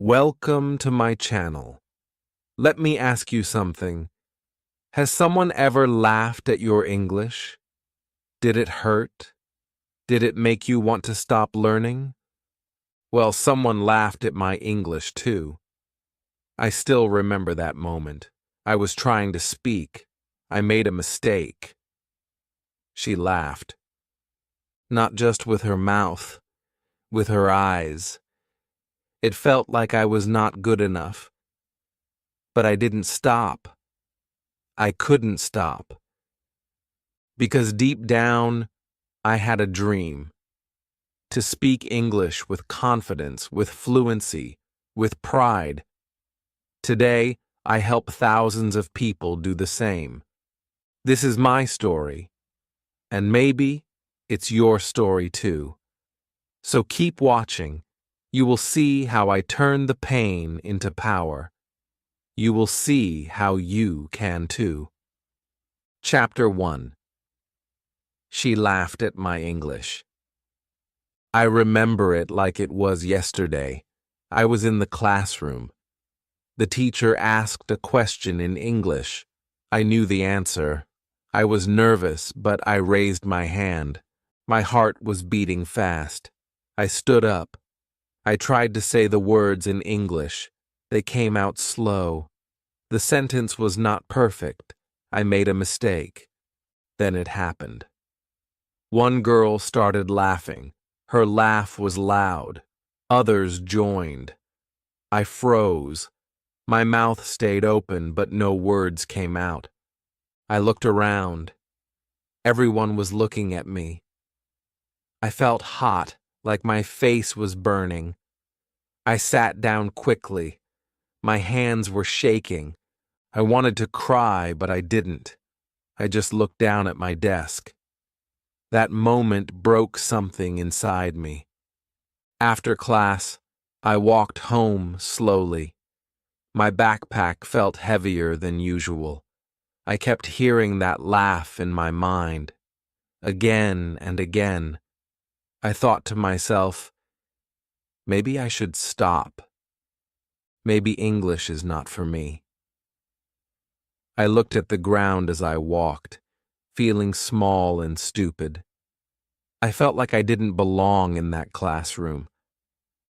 Welcome to my channel. Let me ask you something. Has someone ever laughed at your English? Did it hurt? Did it make you want to stop learning? Well, someone laughed at my English too. I still remember that moment. I was trying to speak. I made a mistake. She laughed. Not just with her mouth, with her eyes. It felt like I was not good enough. But I didn't stop. I couldn't stop. Because deep down, I had a dream. To speak English with confidence, with fluency, with pride. Today, I help thousands of people do the same. This is my story. And maybe it's your story too. So keep watching. You will see how I turn the pain into power. You will see how you can too. Chapter 1. She laughed at my English. I remember it like it was yesterday. I was in the classroom. The teacher asked a question in English. I knew the answer. I was nervous, but I raised my hand. My heart was beating fast. I stood up. I tried to say the words in English. They came out slow. The sentence was not perfect. I made a mistake. Then it happened. One girl started laughing. Her laugh was loud. Others joined. I froze. My mouth stayed open, but no words came out. I looked around. Everyone was looking at me. I felt hot, like my face was burning. I sat down quickly. My hands were shaking. I wanted to cry, but I didn't. I just looked down at my desk. That moment broke something inside me. After class, I walked home slowly. My backpack felt heavier than usual. I kept hearing that laugh in my mind. Again and again. I thought to myself, maybe I should stop. Maybe English is not for me. I looked at the ground as I walked, feeling small and stupid. I felt like I didn't belong in that classroom.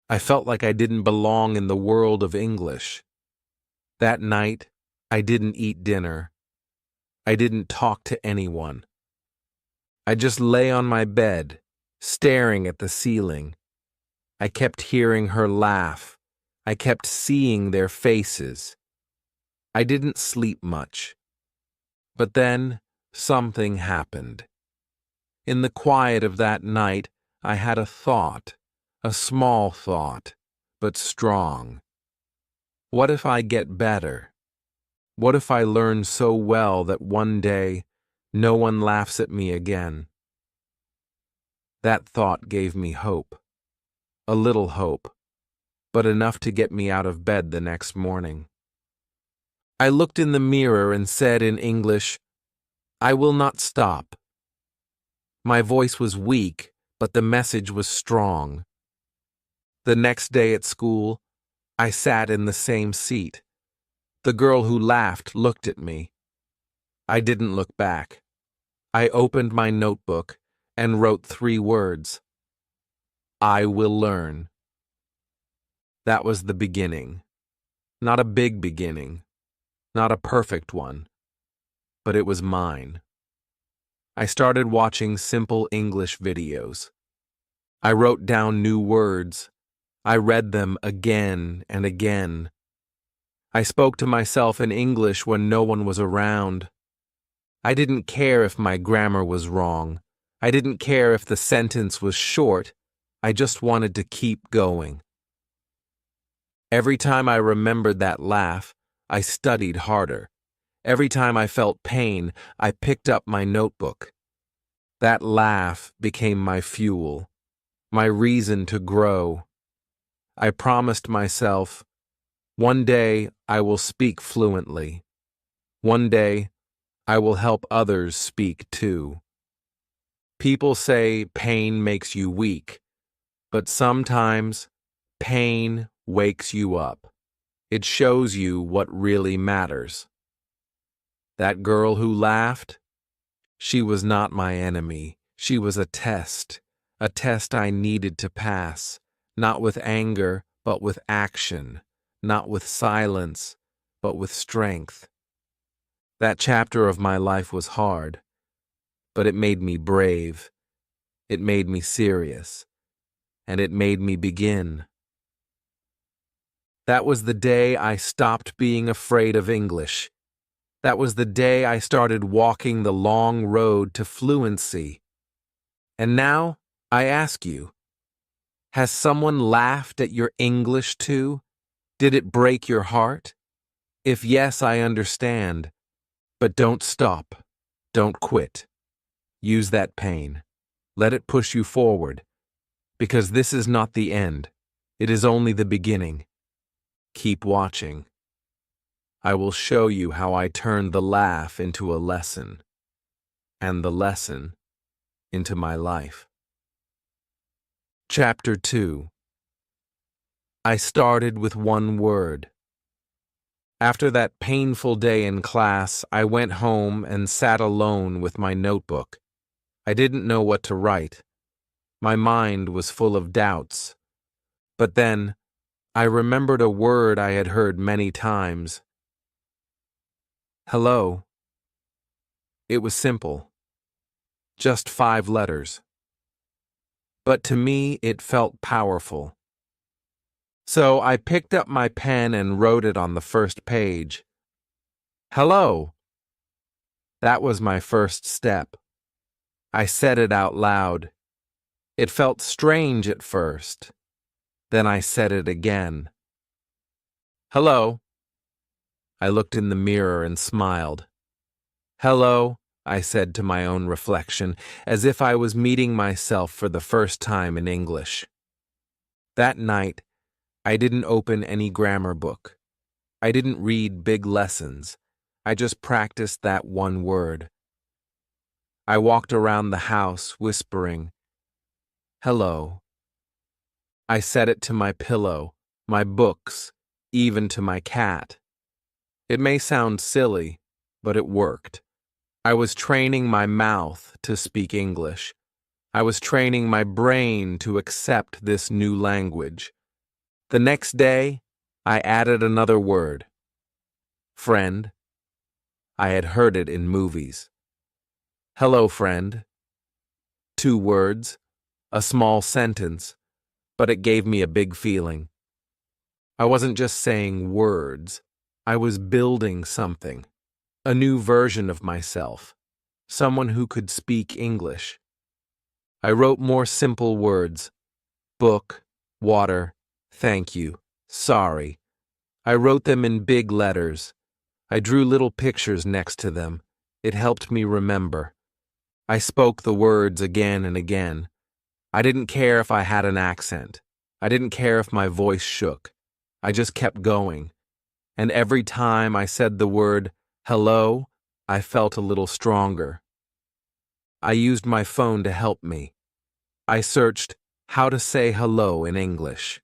I felt like I didn't belong in the world of English. That night, I didn't eat dinner. I didn't talk to anyone. I just lay on my bed, staring at the ceiling. I kept hearing her laugh. I kept seeing their faces. I didn't sleep much. But then, something happened. In the quiet of that night, I had a thought, a small thought, but strong. What if I get better? What if I learn so well that one day no one laughs at me again? That thought gave me hope. A little hope, but enough to get me out of bed the next morning. I looked in the mirror and said in English, "I will not stop." My voice was weak, but the message was strong. The next day at school, I sat in the same seat. The girl who laughed looked at me. I didn't look back. I opened my notebook and wrote 3 words. I will learn. That was the beginning. Not a big beginning. Not a perfect one. But it was mine. I started watching simple English videos. I wrote down new words. I read them again and again. I spoke to myself in English when no one was around. I didn't care if my grammar was wrong. I didn't care if the sentence was short. I just wanted to keep going. Every time I remembered that laugh, I studied harder. Every time I felt pain, I picked up my notebook. That laugh became my fuel, my reason to grow. I promised myself, one day I will speak fluently. One day I will help others speak too. People say pain makes you weak, but sometimes pain wakes you up. It shows you what really matters. That girl who laughed? She was not my enemy. She was a test I needed to pass, not with anger, but with action, not with silence, but with strength. That chapter of my life was hard, but it made me brave. It made me serious, and it made me begin. That was the day I stopped being afraid of English. That was the day I started walking the long road to fluency. And now, I ask you, has someone laughed at your English too? Did it break your heart? If yes, I understand. But don't stop. Don't quit. Use that pain. Let it push you forward. Because this is not the end. It is only the beginning. Keep watching. I will show you how I turned the laugh into a lesson, and the lesson into my life. Chapter 2. I started with one word. After that painful day in class, I went home and sat alone with my notebook. I didn't know what to write. My mind was full of doubts. But then, I remembered a word I had heard many times. Hello. It was simple. Just 5 letters. But to me, it felt powerful. So I picked up my pen and wrote it on the first page. Hello. That was my first step. I said it out loud. It felt strange at first. Then I said it again. Hello. I looked in the mirror and smiled. Hello, I said to my own reflection, as if I was meeting myself for the first time in English. That night, I didn't open any grammar book. I didn't read big lessons. I just practiced that one word. I walked around the house whispering, hello. I said it to my pillow, my books, even to my cat. It may sound silly, but it worked. I was training my mouth to speak English. I was training my brain to accept this new language. The next day, I added another word. Friend. I had heard it in movies. Hello, friend. 2 words, a small sentence, but it gave me a big feeling. I wasn't just saying words. I was building something, a new version of myself, someone who could speak English. I wrote more simple words, book, water, thank you, sorry. I wrote them in big letters. I drew little pictures next to them. It helped me remember. I spoke the words again and again. I didn't care if I had an accent. I didn't care if my voice shook. I just kept going. And every time I said the word hello, I felt a little stronger. I used my phone to help me. I searched how to say hello in English.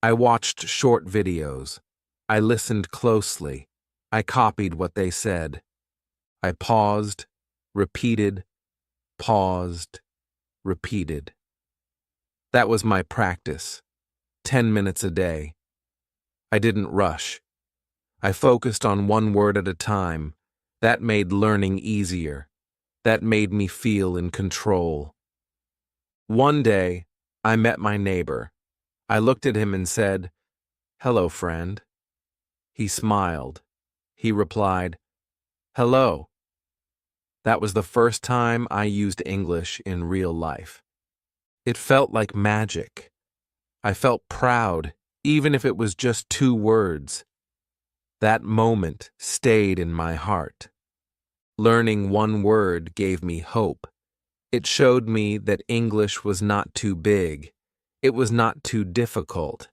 I watched short videos. I listened closely. I copied what they said. I paused, repeated, paused, repeated. That was my practice. 10 minutes a day. I didn't rush. I focused on one word at a time. That made learning easier. That made me feel in control. One day, I met my neighbor. I looked at him and said, "Hello, friend." He smiled. He replied, "Hello." That was the first time I used English in real life. It felt like magic. I felt proud, even if it was just 2 words. That moment stayed in my heart. Learning one word gave me hope. It showed me that English was not too big. It was not too difficult.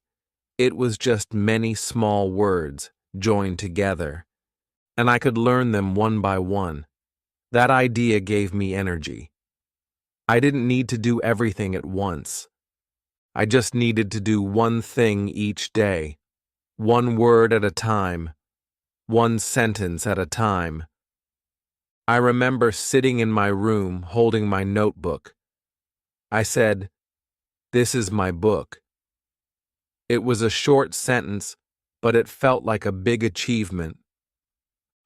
It was just many small words joined together, and I could learn them one by one. That idea gave me energy. I didn't need to do everything at once. I just needed to do one thing each day, one word at a time, one sentence at a time. I remember sitting in my room holding my notebook. I said, "This is my book." It was a short sentence, but it felt like a big achievement.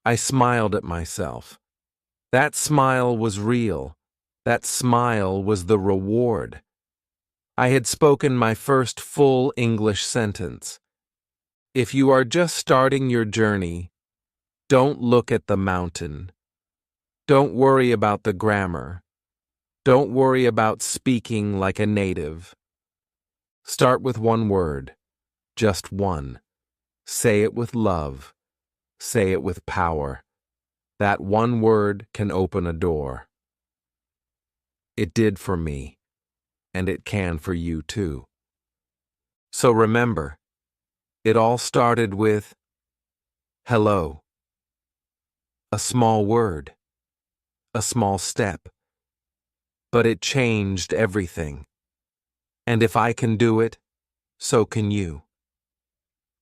I smiled at myself. That smile was real. That smile was the reward. I had spoken my first full English sentence. If you are just starting your journey, don't look at the mountain. Don't worry about the grammar. Don't worry about speaking like a native. Start with one word, just one. Say it with love. Say it with power. That one word can open a door. It did for me, and it can for you too. So remember, it all started with hello. A small word, a small step, but it changed everything. And if I can do it, so can you.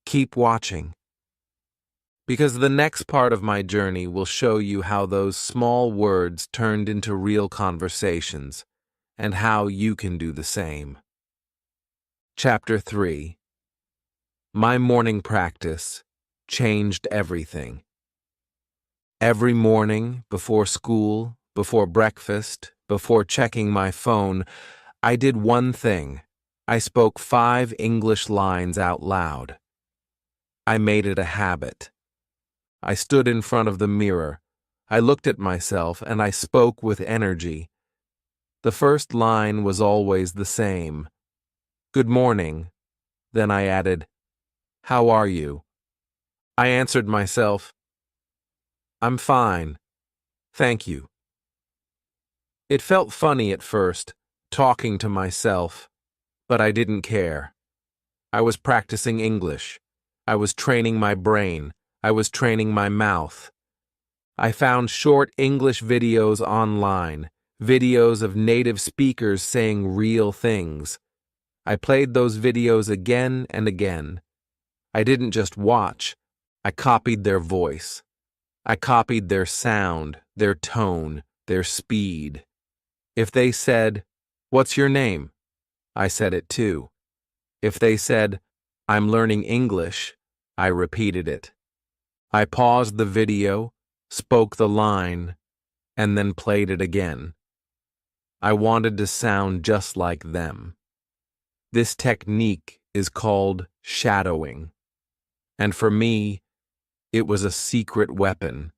Keep watching, because the next part of my journey will show you how those small words turned into real conversations, and how you can do the same. Chapter 3. My morning practice changed everything. Every morning, before school, before breakfast, before checking my phone, I did one thing. I spoke 5 English lines out loud. I made it a habit. I stood in front of the mirror. I looked at myself and I spoke with energy. The first line was always the same. Good morning. Then I added, how are you? I answered myself, I'm fine. Thank you. It felt funny at first, talking to myself, but I didn't care. I was practicing English. I was training my brain. I was training my mouth. I found short English videos online, videos of native speakers saying real things. I played those videos again and again. I didn't just watch. I copied their voice. I copied their sound, their tone, their speed. If they said, "What's your name?" I said it too. If they said, "I'm learning English," I repeated it. I paused the video, spoke the line, and then played it again. I wanted to sound just like them. This technique is called shadowing, and for me, it was a secret weapon.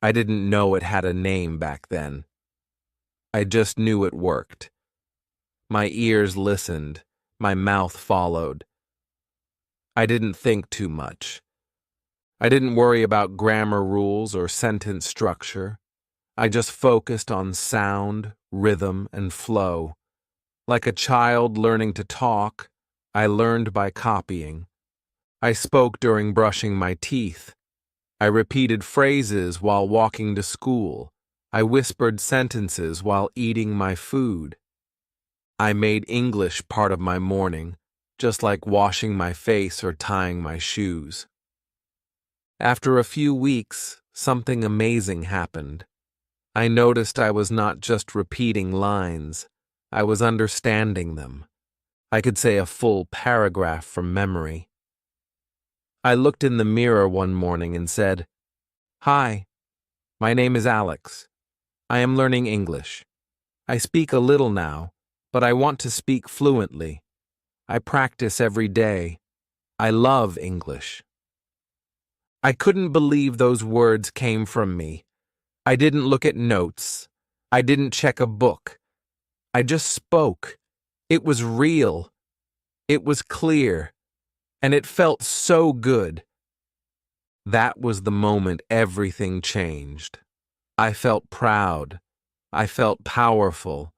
I didn't know it had a name back then. I just knew it worked. My ears listened, my mouth followed. I didn't think too much. I didn't worry about grammar rules or sentence structure. I just focused on sound, rhythm, and flow. Like a child learning to talk, I learned by copying. I spoke during brushing my teeth. I repeated phrases while walking to school. I whispered sentences while eating my food. I made English part of my morning, just like washing my face or tying my shoes. After a few weeks, something amazing happened. I noticed I was not just repeating lines, I was understanding them. I could say a full paragraph from memory. I looked in the mirror one morning and said, "Hi, my name is Alex. I am learning English. I speak a little now, but I want to speak fluently. I practice every day. I love English." I couldn't believe those words came from me. I didn't look at notes. I didn't check a book. I just spoke. It was real. It was clear. And it felt so good. That was the moment everything changed. I felt proud. I felt powerful.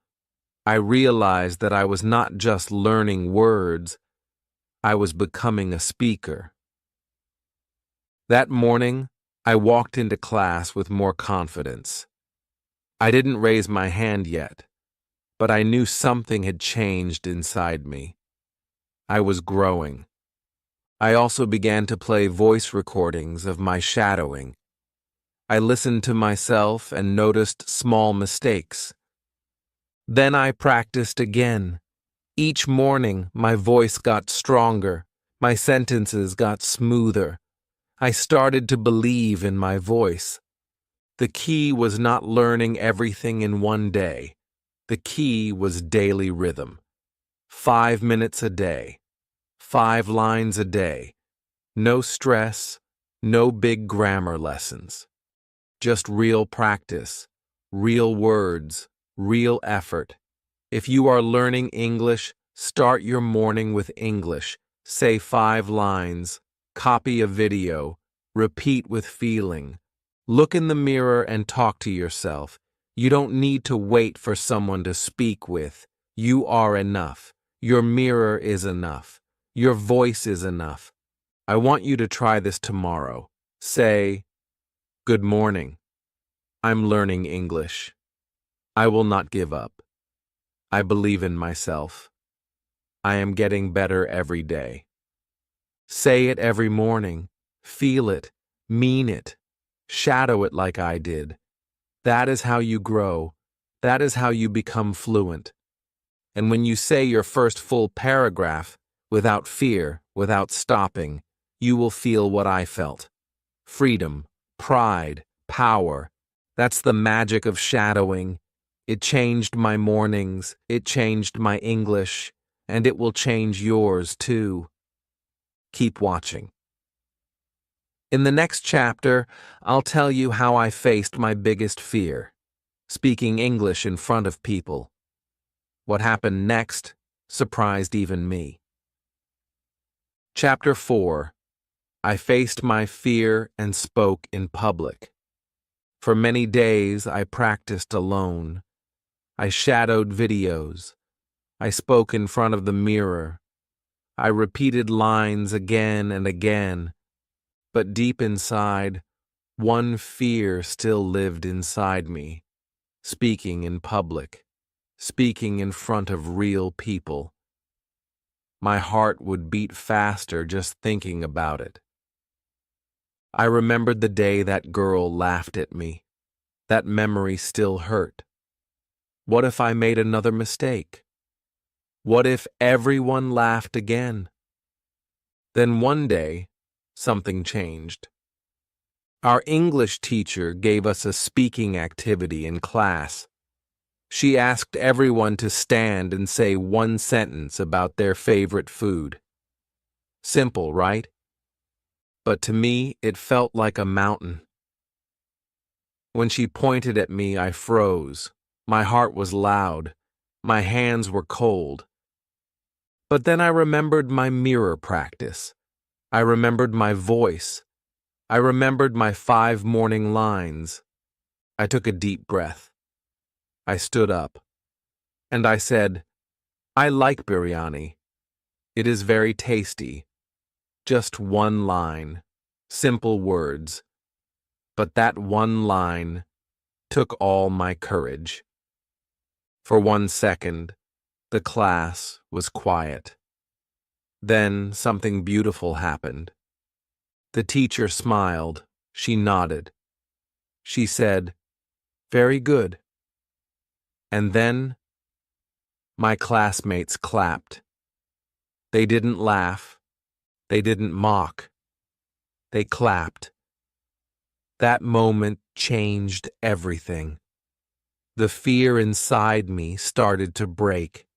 I realized that I was not just learning words, I was becoming a speaker. That morning, I walked into class with more confidence. I didn't raise my hand yet, but I knew something had changed inside me. I was growing. I also began to play voice recordings of my shadowing. I listened to myself and noticed small mistakes. Then I practiced again. Each morning, my voice got stronger. My sentences got smoother. I started to believe in my voice. The key was not learning everything in one day. The key was daily rhythm. 5 minutes a day. 5 lines a day. No stress, no big grammar lessons. Just real practice, real words, real effort. If you are learning English, start your morning with English. Say 5 lines, copy a video, repeat with feeling. Look in the mirror and talk to yourself. You don't need to wait for someone to speak with. You are enough. Your mirror is enough. Your voice is enough. I want you to try this tomorrow. Say, "Good morning. I'm learning English. I will not give up. I believe in myself. I am getting better every day." Say it every morning. Feel it. Mean it. Shadow it like I did. That is how you grow. That is how you become fluent. And when you say your first full paragraph, without fear, without stopping, you will feel what I felt. Freedom, pride, power. That's the magic of shadowing. It changed my mornings, it changed my English, and it will change yours too. Keep watching. In the next chapter, I'll tell you how I faced my biggest fear, speaking English in front of people. What happened next surprised even me. Chapter 4. I faced my fear and spoke in public. For many days, I practiced alone. I shadowed videos. I spoke in front of the mirror. I repeated lines again and again. But deep inside, one fear still lived inside me. Speaking in public. Speaking in front of real people. My heart would beat faster just thinking about it. I remembered the day that girl laughed at me. That memory still hurt. What if I made another mistake? What if everyone laughed again? Then one day, something changed. Our English teacher gave us a speaking activity in class. She asked everyone to stand and say one sentence about their favorite food. Simple, right? But to me, it felt like a mountain. When she pointed at me, I froze. My heart was loud. My hands were cold. But then I remembered my mirror practice. I remembered my voice. I remembered my 5 morning lines. I took a deep breath. I stood up. And I said, "I like biryani. It is very tasty." Just one line. Simple words. But that one line took all my courage. For 1 second, the class was quiet. Then something beautiful happened. The teacher smiled. She nodded. She said, "Very good." And then my classmates clapped. They didn't laugh. They didn't mock. They clapped. That moment changed everything. The fear inside me started to break.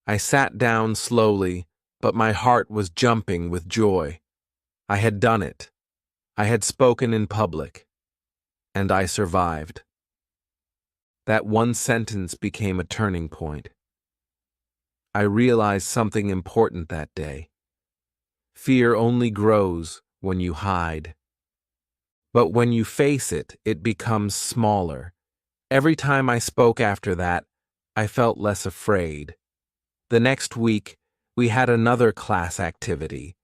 I sat down slowly, but my heart was jumping with joy. I had done it. I had spoken in public. And I survived. That one sentence became a turning point. I realized something important that day. Fear only grows when you hide. But when you face it, it becomes smaller. Every time I spoke after that, I felt less afraid. The next week, we had another class activity.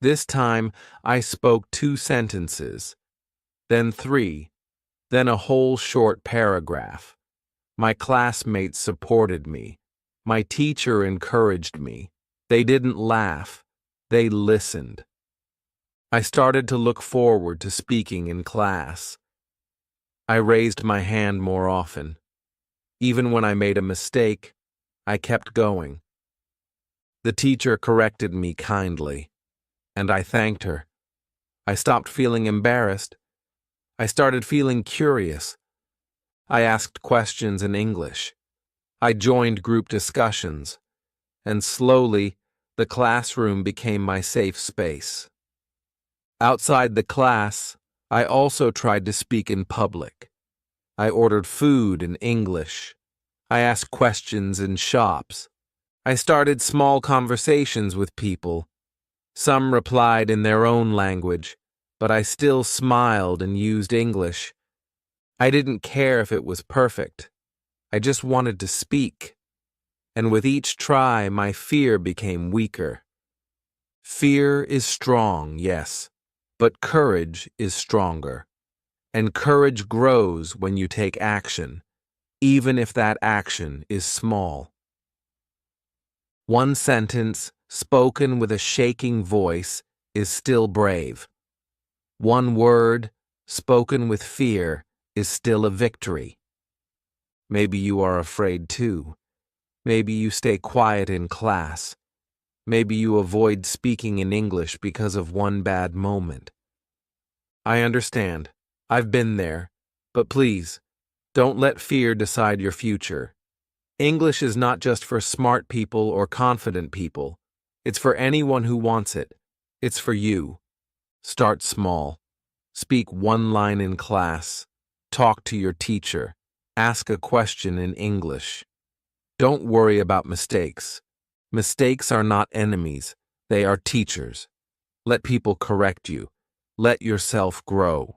This time, I spoke 2 sentences, then 3, then a whole short paragraph. My classmates supported me. My teacher encouraged me. They didn't laugh. They listened. I started to look forward to speaking in class. I raised my hand more often. Even when I made a mistake, I kept going. The teacher corrected me kindly, and I thanked her. I stopped feeling embarrassed. I started feeling curious. I asked questions in English. I joined group discussions, and slowly, the classroom became my safe space. Outside the class, I also tried to speak in public. I ordered food in English. I asked questions in shops. I started small conversations with people. Some replied in their own language, but I still smiled and used English. I didn't care if it was perfect. I just wanted to speak. And with each try, my fear became weaker. Fear is strong, yes, but courage is stronger. And courage grows when you take action, even if that action is small. One sentence, spoken with a shaking voice, is still brave. One word, spoken with fear, is still a victory. Maybe you are afraid too. Maybe you stay quiet in class. Maybe you avoid speaking in English because of one bad moment. I understand. I've been there. But please, don't let fear decide your future. English is not just for smart people or confident people. It's for anyone who wants it. It's for you. Start small. Speak one line in class. Talk to your teacher. Ask a question in English. Don't worry about mistakes. Mistakes are not enemies. They are teachers. Let people correct you. Let yourself grow.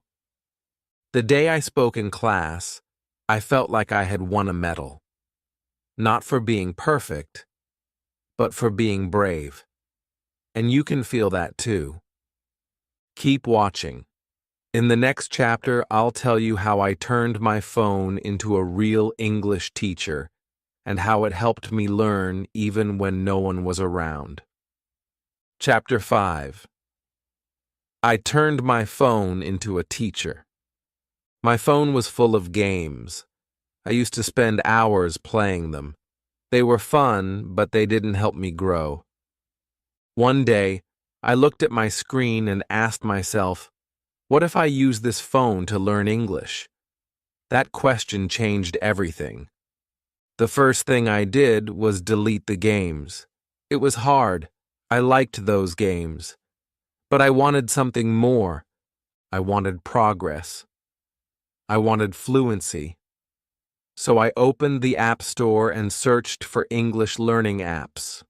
The day I spoke in class, I felt like I had won a medal. Not for being perfect, but for being brave. And you can feel that too. Keep watching. In the next chapter, I'll tell you how I turned my phone into a real English teacher and how it helped me learn even when no one was around. Chapter 5. I turned my phone into a teacher. My phone was full of games. I used to spend hours playing them. They were fun, but they didn't help me grow. One day, I looked at my screen and asked myself, what if I use this phone to learn English? That question changed everything. The first thing I did was delete the games. It was hard. I liked those games. But I wanted something more. I wanted progress. I wanted fluency. So I opened the App Store and searched for English learning apps.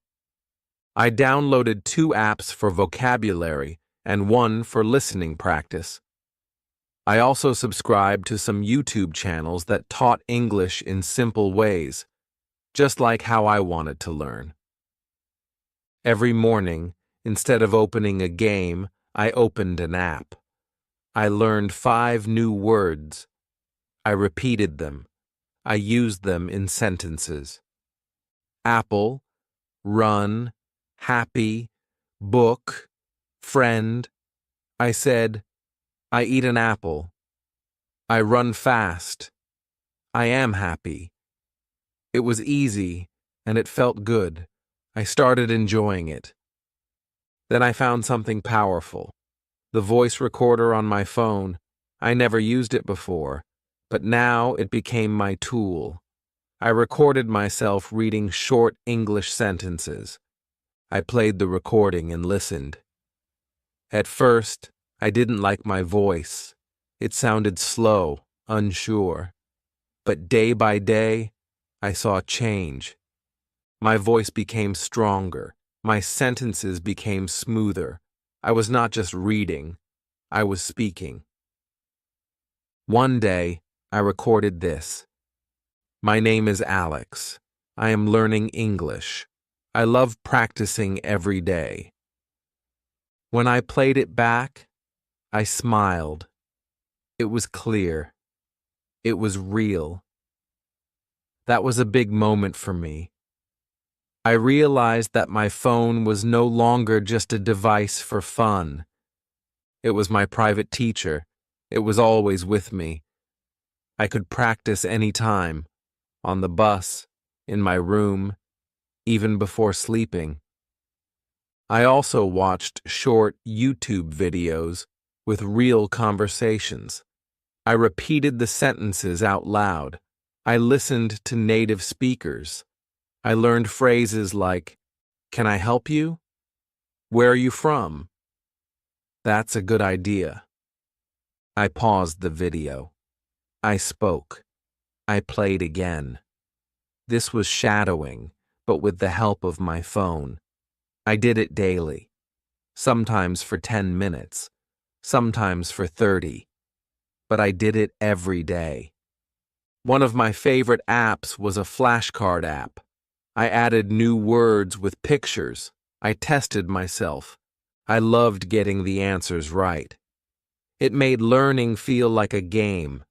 I downloaded 2 apps for vocabulary and 1 for listening practice. I also subscribed to some YouTube channels that taught English in simple ways, just like how I wanted to learn. Every morning, instead of opening a game, I opened an app. I learned 5 new words. I repeated them. I used them in sentences. Apple, run, happy, book, friend. I said, I eat an apple. I run fast. I am happy. It was easy, and it felt good. I started enjoying it. Then I found something powerful. The voice recorder on my phone. I never used it before, but now it became my tool. I recorded myself reading short English sentences. I played the recording and listened. At first, I didn't like my voice. It sounded slow, unsure. But day by day, I saw change. My voice became stronger. My sentences became smoother. I was not just reading, I was speaking. One day, I recorded this. My name is Alex. I am learning English. I love practicing every day. When I played it back, I smiled. It was clear. It was real. That was a big moment for me. I realized that my phone was no longer just a device for fun. It was my private teacher. It was always with me. I could practice any time, on the bus, in my room, even before sleeping. I also watched short YouTube videos with real conversations. I repeated the sentences out loud. I listened to native speakers. I learned phrases like, "Can I help you? Where are you from? That's a good idea." I paused the video. I spoke. I played again. This was shadowing, but with the help of my phone. I did it daily, sometimes for 10 minutes, sometimes for 30, but I did it every day. One of my favorite apps was a flashcard app. I added new words with pictures. I tested myself. I loved getting the answers right. It made learning feel like a game,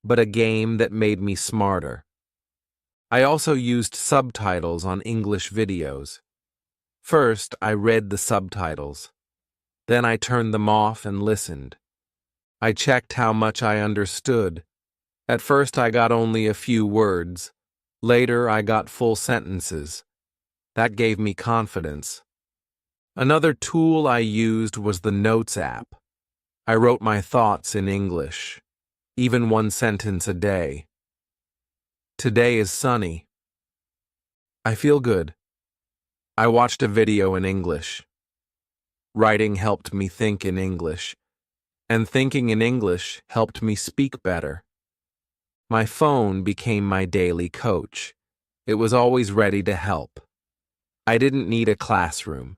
but a game that made me smarter. I also used subtitles on English videos. First, I read the subtitles. Then I turned them off and listened. I checked how much I understood. At first, I got only a few words. Later, I got full sentences. That gave me confidence. Another tool I used was the Notes app. I wrote my thoughts in English, even one sentence a day. Today is sunny. I feel good. I watched a video in English. Writing helped me think in English, and thinking in English helped me speak better. My phone became my daily coach. It was always ready to help. I didn't need a classroom.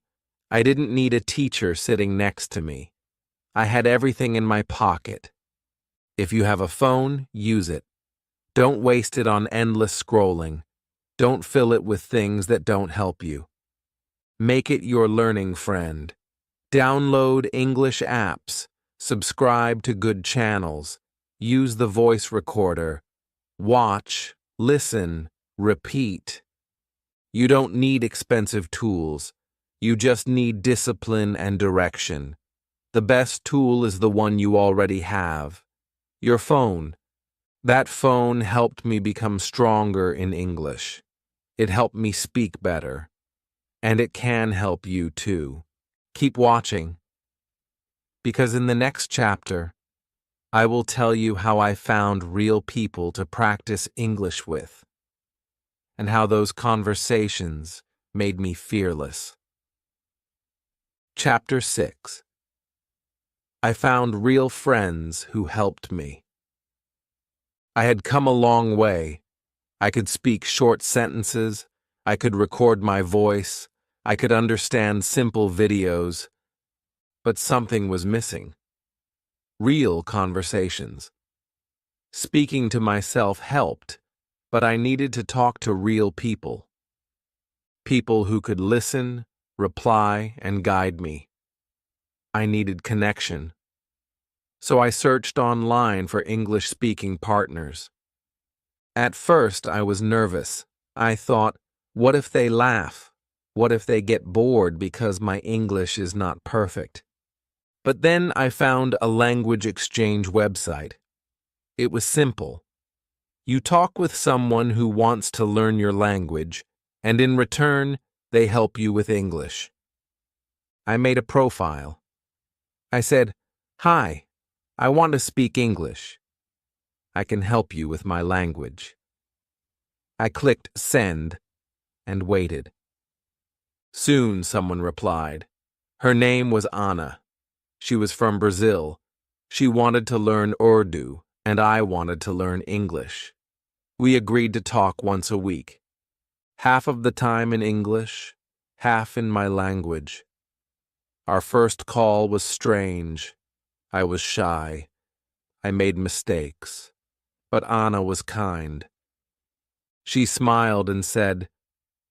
I didn't need a teacher sitting next to me. I had everything in my pocket. If you have a phone, use it. Don't waste it on endless scrolling. Don't fill it with things that don't help you. Make it your learning friend. Download English apps. Subscribe to good channels. Use the voice recorder. Watch, listen, repeat. You don't need expensive tools. You just need discipline and direction. The best tool is the one you already have. Your phone. That phone helped me become stronger in English. It helped me speak better. And it can help you too. Keep watching. Because in the next chapter, I will tell you how I found real people to practice English with, and how those conversations made me fearless. Chapter 6. I found real friends who helped me. I had come a long way. I could speak short sentences. I could record my voice. I could understand simple videos. But something was missing. Real conversations. Speaking to myself helped, but I needed to talk to real people. People who could listen, reply, and guide me. I needed connection. So I searched online for English-speaking partners. At first, I was nervous. I thought, what if they laugh? What if they get bored because my English is not perfect? But then I found a language exchange website. It was simple. You talk with someone who wants to learn your language, and in return, they help you with English. I made a profile. I said, "Hi, I want to speak English. I can help you with my language." I clicked send and waited. Soon someone replied. Her name was Anna. She was from Brazil. She wanted to learn Urdu, and I wanted to learn English. We agreed to talk once a week. Half of the time in English, half in my language. Our first call was strange. I was shy. I made mistakes. But Anna was kind. She smiled and said,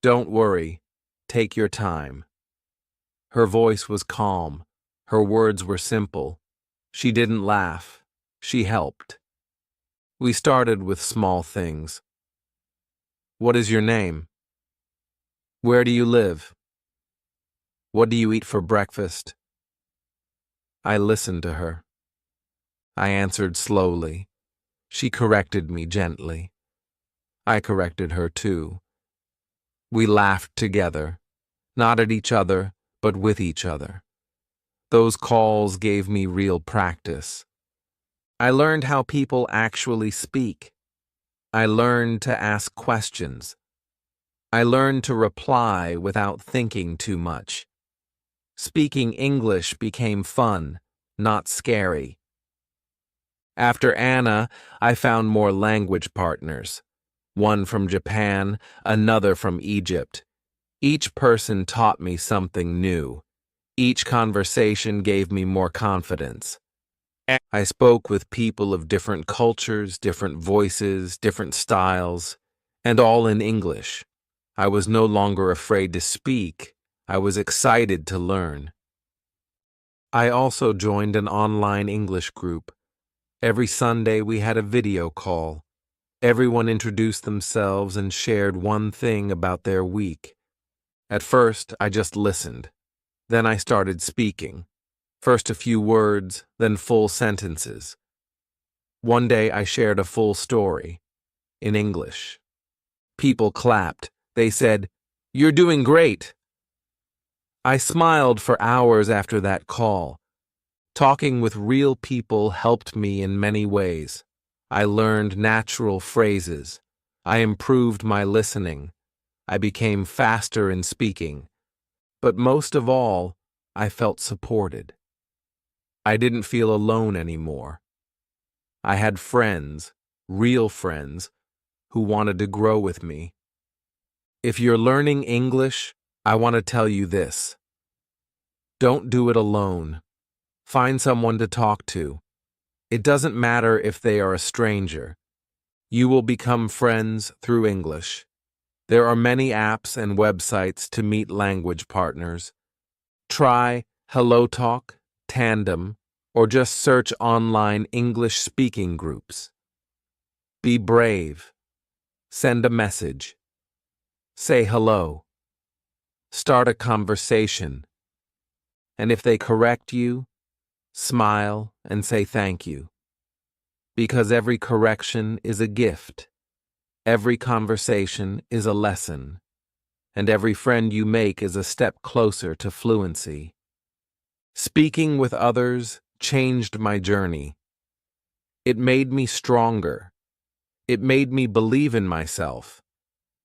"Don't worry. Take your time." Her voice was calm. Her words were simple. She didn't laugh. She helped. We started with small things. What is your name? Where do you live? What do you eat for breakfast? I listened to her. I answered slowly. She corrected me gently. I corrected her too. We laughed together, not at each other, but with each other. Those calls gave me real practice. I learned how people actually speak. I learned to ask questions. I learned to reply without thinking too much. Speaking English became fun, not scary. After Anna, I found more language partners. One from Japan, another from Egypt. Each person taught me something new. Each conversation gave me more confidence. I spoke with people of different cultures, different voices, different styles, and all in English. I was no longer afraid to speak. I was excited to learn. I also joined an online English group. Every Sunday we had a video call. Everyone introduced themselves and shared one thing about their week. At first, I just listened. Then I started speaking. First a few words, then full sentences. One day I shared a full story, in English. People clapped. They said, "You're doing great." I smiled for hours after that call. Talking with real people helped me in many ways. I learned natural phrases. I improved my listening. I became faster in speaking. But most of all, I felt supported. I didn't feel alone anymore. I had friends, real friends, who wanted to grow with me. If you're learning English, I want to tell you this. Don't do it alone. Find someone to talk to. It doesn't matter if they are a stranger. You will become friends through English. There are many apps and websites to meet language partners. Try HelloTalk, Tandem, or just search online English speaking groups. Be brave. Send a message. Say hello. Start a conversation. And if they correct you, smile and say thank you. Because every correction is a gift. Every conversation is a lesson. And every friend you make is a step closer to fluency. Speaking with others changed my journey. It made me stronger. It made me believe in myself.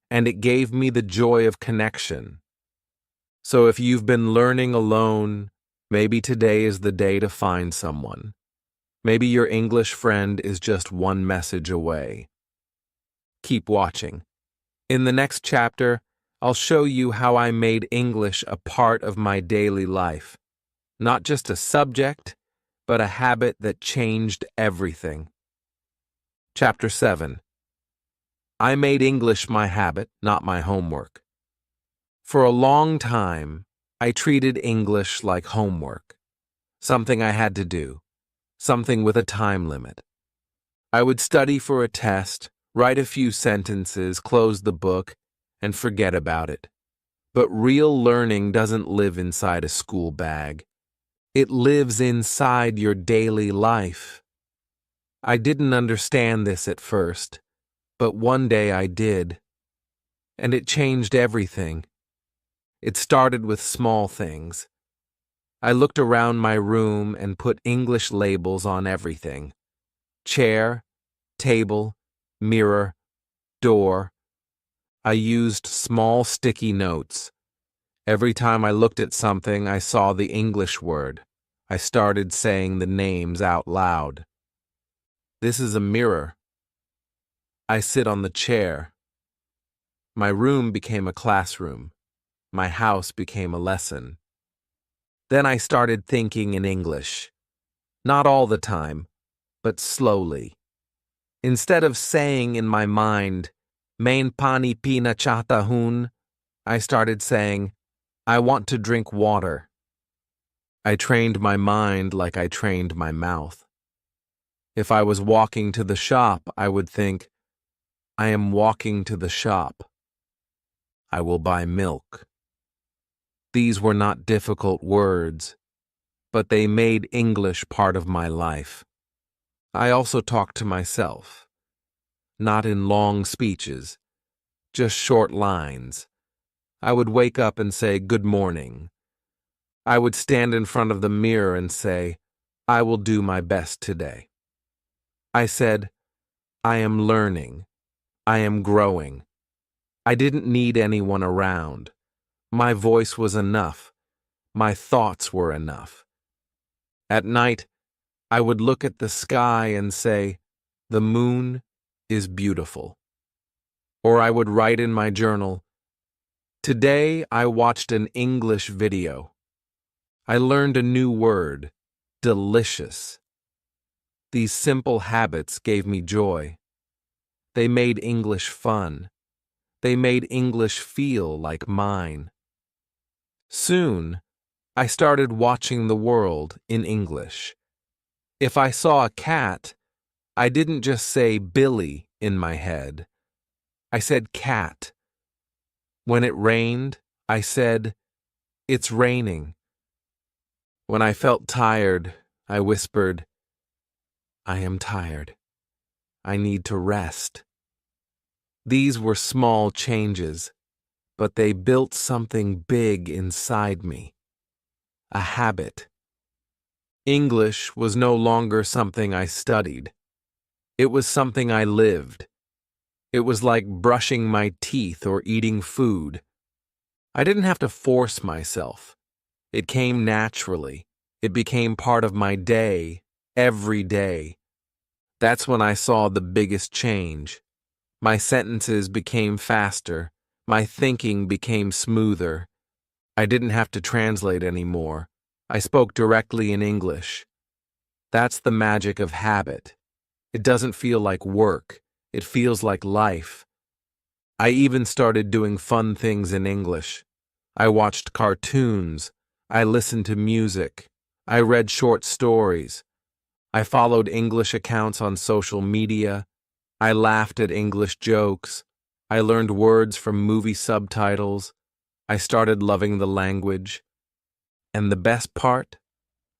And it gave me the joy of connection. So if you've been learning alone, maybe today is the day to find someone. Maybe your English friend is just one message away. Keep watching. In the next chapter, I'll show you how I made English a part of my daily life. Not just a subject, but a habit that changed everything. Chapter 7. I made English my habit, not my homework. For a long time, I treated English like homework. Something I had to do. Something with a time limit. I would study for a test, write a few sentences, close the book, and forget about it. But real learning doesn't live inside a school bag. It lives inside your daily life. I didn't understand this at first, but one day I did. And it changed everything. It started with small things. I looked around my room and put English labels on everything. Chair, table, mirror, door. I used small sticky notes. Every time I looked at something, I saw the English word. I started saying the names out loud. This is a mirror. I sit on the chair. My room became a classroom. My house became a lesson. Then I started thinking in English. Not all the time, but slowly. Instead of saying in my mind, "Main pani pina chahta hoon," I started saying, "I want to drink water." I trained my mind like I trained my mouth. If I was walking to the shop, I would think, I am walking to the shop. I will buy milk. These were not difficult words, but they made English part of my life. I also talked to myself, not in long speeches, just short lines. I would wake up and say, "Good morning." I would stand in front of the mirror and say, "I will do my best today." I said, "I am learning. I am growing." I didn't need anyone around. My voice was enough. My thoughts were enough. At night, I would look at the sky and say, "The moon is beautiful." Or I would write in my journal, "Today I watched an English video. I learned a new word, delicious." These simple habits gave me joy. They made English fun. They made English feel like mine. Soon, I started watching the world in English. If I saw a cat, I didn't just say Billy in my head. I said cat. When it rained, I said, "It's raining." When I felt tired, I whispered, "I am tired. I need to rest." These were small changes, but they built something big inside me. A habit. English was no longer something I studied. It was something I lived. It was like brushing my teeth or eating food. I didn't have to force myself. It came naturally. It became part of my day, every day. That's when I saw the biggest change. My sentences became faster. My thinking became smoother. I didn't have to translate anymore. I spoke directly in English. That's the magic of habit. It doesn't feel like work. It feels like life. I even started doing fun things in English. I watched cartoons. I listened to music. I read short stories. I followed English accounts on social media. I laughed at English jokes. I learned words from movie subtitles. I started loving the language. And the best part?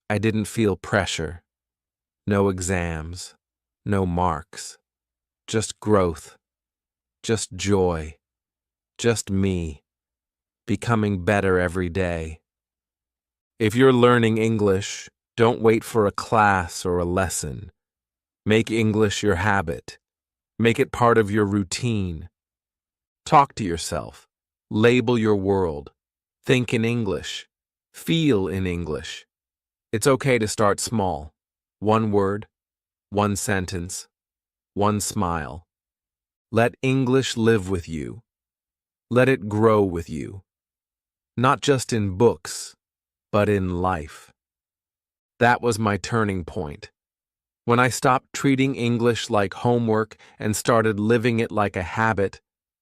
I didn't feel pressure. No exams. No marks. Just growth. Just joy. Just me. Becoming better every day. If you're learning English, don't wait for a class or a lesson. Make English your habit. Make it part of your routine. Talk to yourself. Label your world. Think in English. Feel in English. It's okay to start small. One word, one sentence, one smile. Let English live with you. Let it grow with you. Not just in books, but in life. That was my turning point. When I stopped treating English like homework and started living it like a habit,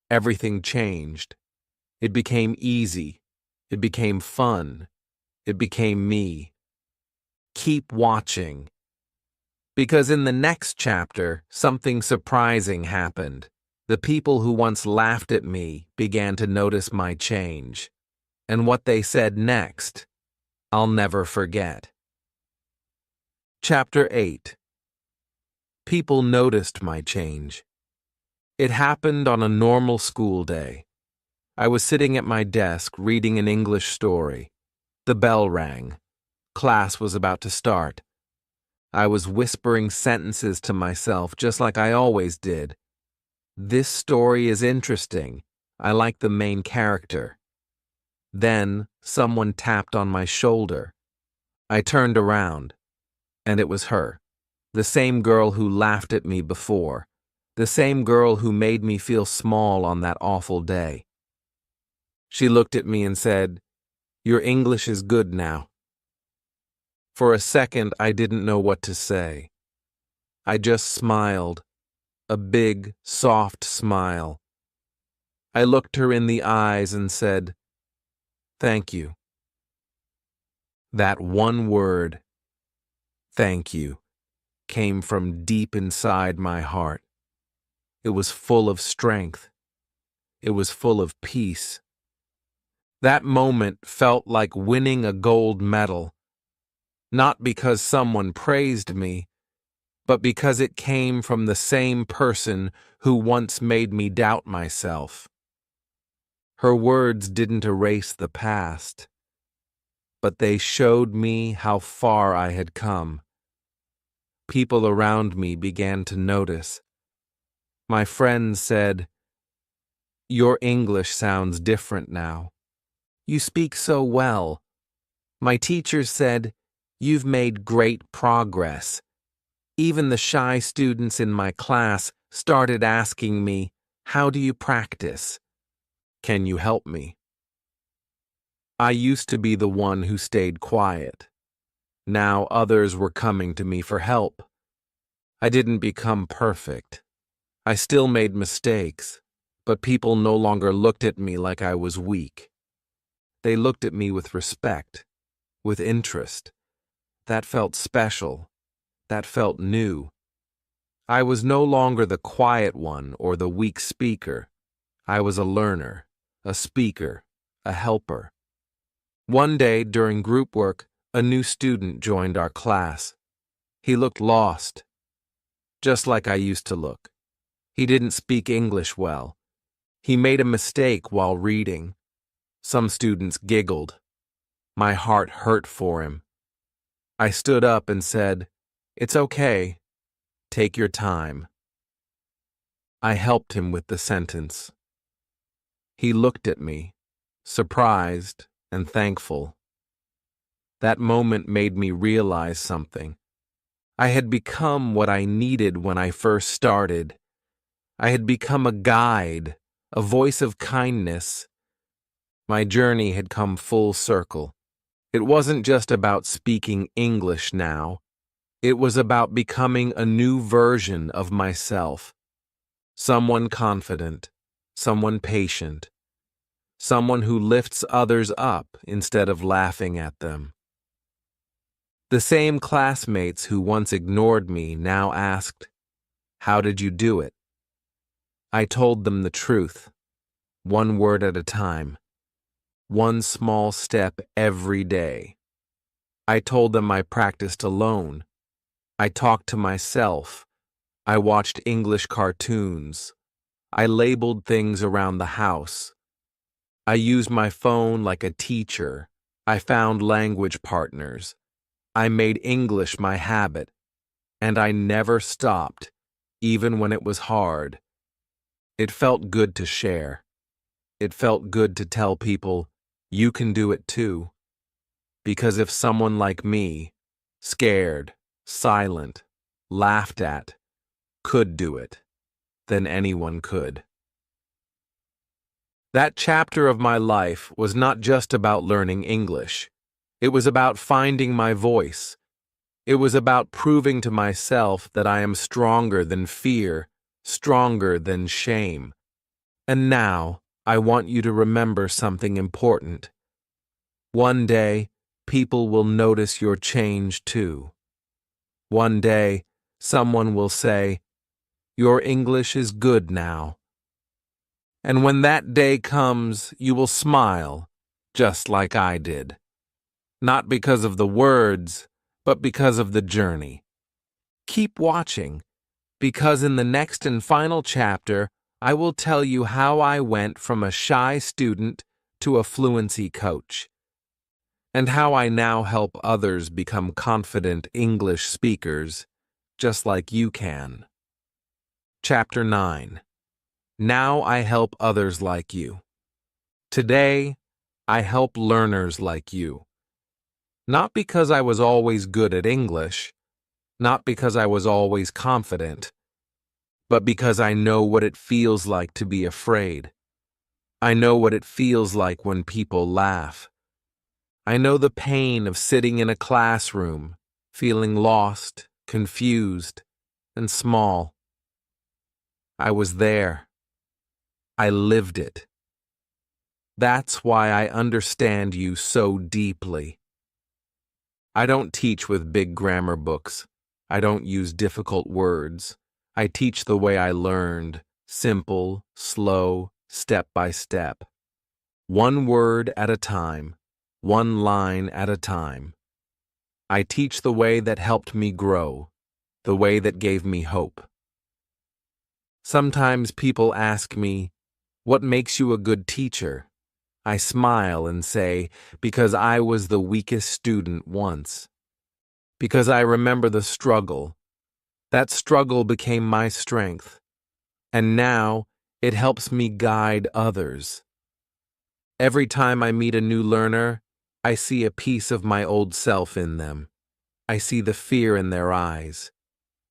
everything changed. It became easy. It became fun. It became me. Keep watching. Because in the next chapter, something surprising happened. The people who once laughed at me began to notice my change. And what they said next, I'll never forget. Chapter 8. People noticed my change. It happened on a normal school day. I was sitting at my desk reading an English story. The bell rang. Class was about to start. I was whispering sentences to myself just like I always did. This story is interesting. I like the main character. Then someone tapped on my shoulder. I turned around, and it was her. The same girl who laughed at me before. The same girl who made me feel small on that awful day. She looked at me and said, "Your English is good now." For a second, I didn't know what to say. I just smiled, a big, soft smile. I looked her in the eyes and said, "Thank you." That one word, "thank you," came from deep inside my heart. It was full of strength. It was full of peace. That moment felt like winning a gold medal, not because someone praised me, but because it came from the same person who once made me doubt myself. Her words didn't erase the past, but they showed me how far I had come. People around me began to notice. My friends said, "Your English sounds different now. You speak so well." My teachers said, "You've made great progress." Even the shy students in my class started asking me, "How do you practice? Can you help me?" I used to be the one who stayed quiet. Now others were coming to me for help. I didn't become perfect. I still made mistakes, but people no longer looked at me like I was weak. They looked at me with respect, with interest. That felt special. That felt new. I was no longer the quiet one or the weak speaker. I was a learner, a speaker, a helper. One day during group work, a new student joined our class. He looked lost, just like I used to look. He didn't speak English well. He made a mistake while reading. Some students giggled. My heart hurt for him. I stood up and said, "It's okay. Take your time." I helped him with the sentence. He looked at me, surprised and thankful. That moment made me realize something. I had become what I needed when I first started. I had become a guide, a voice of kindness. My journey had come full circle. It wasn't just about speaking English now. It was about becoming a new version of myself. Someone confident, someone patient, someone who lifts others up instead of laughing at them. The same classmates who once ignored me now asked, "How did you do it?" I told them the truth, one word at a time, one small step every day. I told them I practiced alone. I talked to myself. I watched English cartoons. I labeled things around the house. I used my phone like a teacher. I found language partners. I made English my habit. And I never stopped, even when it was hard. It felt good to share. It felt good to tell people, "You can do it too." Because if someone like me, scared, silent, laughed at, could do it, then anyone could. That chapter of my life was not just about learning English. It was about finding my voice. It was about proving to myself that I am stronger than fear, stronger than shame. And now, I want you to remember something important. One day, people will notice your change too. One day, someone will say, "Your English is good now." And when that day comes, you will smile, just like I did. Not because of the words, but because of the journey. Keep watching, because in the next and final chapter, I will tell you how I went from a shy student to a fluency coach, and how I now help others become confident English speakers, just like you can. Chapter 9. Now I help others like you. Today, I help learners like you. Not because I was always good at English, not because I was always confident, but because I know what it feels like to be afraid. I know what it feels like when people laugh. I know the pain of sitting in a classroom, feeling lost, confused, and small. I was there. I lived it. That's why I understand you so deeply. I don't teach with big grammar books. I don't use difficult words. I teach the way I learned, Simple, slow, step by step. One word at a time, one line at a time. I teach the way that helped me grow, the way that gave me hope. Sometimes people ask me, "What makes you a good teacher?" I smile and say, "Because I was the weakest student once. Because I remember the struggle. That struggle became my strength. And now it helps me guide others. Every time I meet a new learner, I see a piece of my old self in them. I see the fear in their eyes.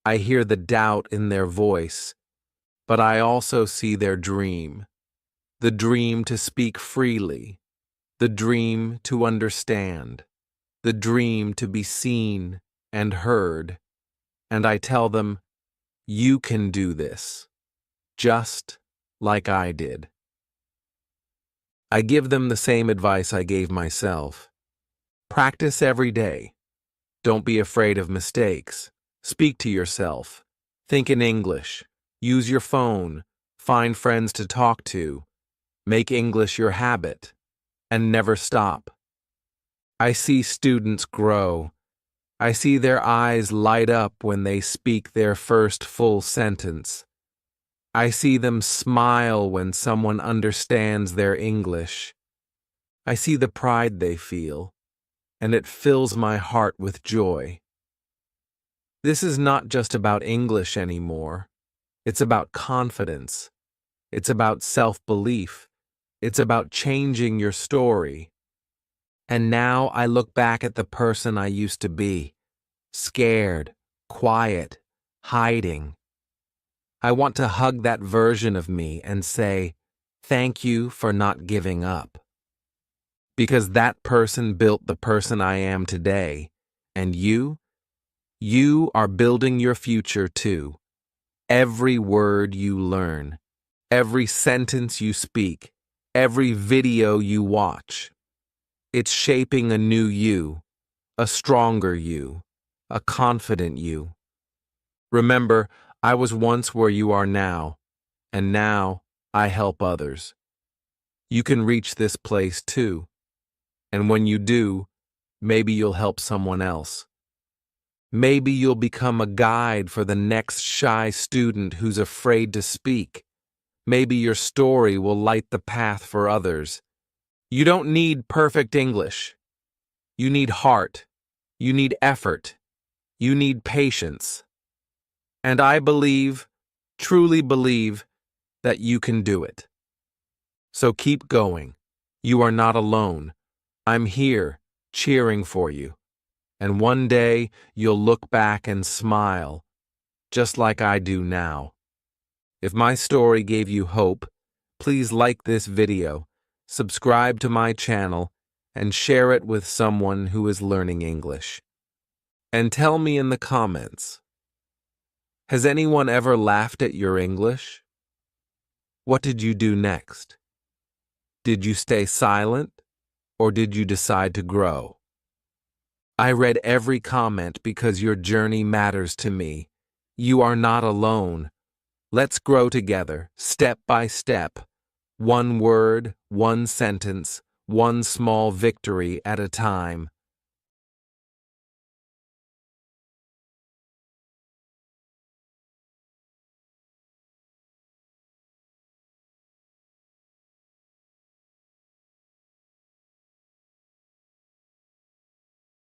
I hear the doubt in their voice. But I also see their dream. The dream to speak freely. The dream to understand. The dream to be seen and heard. And I tell them, you can do this, just like I did. I give them the same advice I gave myself. Practice every day. Don't be afraid of mistakes. Speak to yourself. Think in English. Use your phone. Find friends to talk to. Make English your habit. And never stop. I see students grow. I see their eyes light up when they speak their first full sentence. I see them smile when someone understands their English. I see the pride they feel, and it fills my heart with joy. This is not just about English anymore. It's about confidence. It's about self-belief. It's about changing your story. And now I look back at the person I used to be, scared, quiet, hiding. I want to hug that version of me and say, thank you for not giving up. Because that person built the person I am today, and you are building your future too. Every word you learn, every sentence you speak, every video you watch, it's shaping a new you, a stronger you, a confident you. Remember, I was once where you are now, and now I help others. You can reach this place too, and when you do, maybe you'll help someone else. Maybe you'll become a guide for the next shy student who's afraid to speak. Maybe your story will light the path for others. You don't need perfect English. You need heart. You need effort. You need patience. And I believe, truly believe, that you can do it. So keep going. You are not alone. I'm here, cheering for you. And one day, you'll look back and smile, just like I do now. If my story gave you hope, please like this video, subscribe to my channel, and share it with someone who is learning English. And tell me in the comments, has anyone ever laughed at your English? What did you do next? Did you stay silent, or did you decide to grow? I read every comment because your journey matters to me. You are not alone. Let's grow together, step by step. One word, one sentence, one small victory at a time.